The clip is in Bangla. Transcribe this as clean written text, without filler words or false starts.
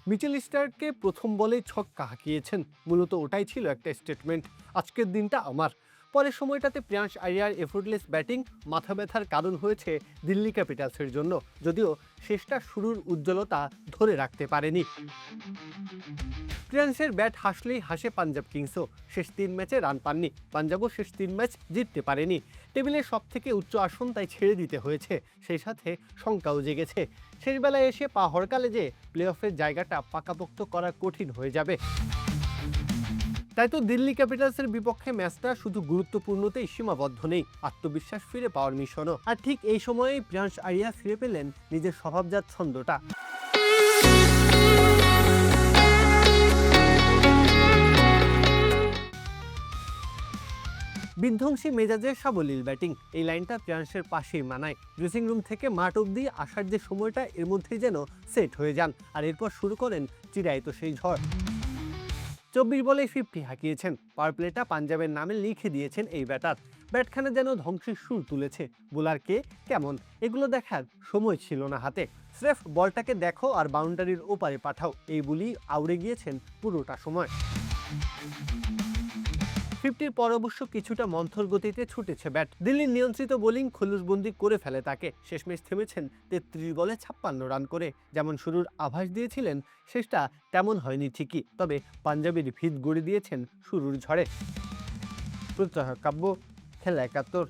মিচেল স্টার্ককে প্রথম বলেই ছক্কা হাঁকিয়েছেন, মূলত ওটাই ছিল একটা স্টেটমেন্ট, আজকের দিনটা আমার। পরের সময়টাতে প্রিয়াংশ আরিয়ার এফোর্টলেস ব্যাটিং মাথা ব্যথার কারণ হয়েছে দিল্লি ক্যাপিটালসের জন্য, যদিও শেষটা শুরুর উজ্জ্বলতা ধরে রাখতে পারেনি। প্রিয়াংশের ব্যাট হাসলেই হাসে পাঞ্জাব কিংসও। শেষ ৩ ম্যাচে রান পাননি, পাঞ্জাবও শেষ ৩ ম্যাচ জিততে পারেনি। টেবিলের সব থেকে উচ্চ আসন তাই ছেড়ে দিতে হয়েছে, সেই সাথে শঙ্কাও জেগেছে শেষ বেলায় এসে পা হরকালে যে প্লে অফের জায়গাটা পাকাপোক্ত করা কঠিন হয়ে যাবে। তাই তো দিল্লি ক্যাপিটালসের বিপক্ষে ম্যাচটা শুধু গুরুত্বপূর্ণতেই সীমাবদ্ধ নেই, আত্মবিশ্বাস ফিরে পাওয়ার মিশনও। আর ঠিক এই সময়েই প্রিয়াংশ আরিয়া ফিরে পেলেন নিজের স্বভাবজাত ছন্দটা। বিধ্বংসী মেজাজের সাবলীল ব্যাটিং, এই লাইনটা প্রিয়াংশের পাশেই মানায়। ড্রেসিং রুম থেকে মাঠ অব্দি আসার যে সময়টা এর মধ্যেই যেন সেট হয়ে যান, আর এরপর শুরু করেন চিরায়ত সেই ঝড়। ২৪ বলে 50 হাঁকিয়েছেন, পাওয়ার প্লেটা পাঞ্জাবের নামে লিখে দিয়েছেন এই ব্যাটার। ব্যাটখানে যেন ধ্বংসের সুর তুলেছে, বোলার কে কেমন এগুলো দেখার সময় ছিল না হাতে। স্রেফ বলটাকে দেখো আর বাউন্ডারির ওপারে পাঠাও, এই বলি আউড়ে গিয়েছেন পুরোটা সময়। 50-র পর অবশ্য কিছুটা মন্থর গতিতে ছুটেছে ব্যাট, দিল্লির নিয়ন্ত্রিত বোলিং খলুসবন্দি করে ফেলে তাকে। শেষমেশ থেমেছেন 33 বলে 56 রান করে। যেমন শুরুর আভাস দিয়েছিলেন, শেষটা তেমন হয়নি ঠিকই, তবে পাঞ্জাবের ভিত গড়ে দিয়েছেন শুরুর ঝড়ে। প্রত্যহ কাব্য, খেলা ৭১।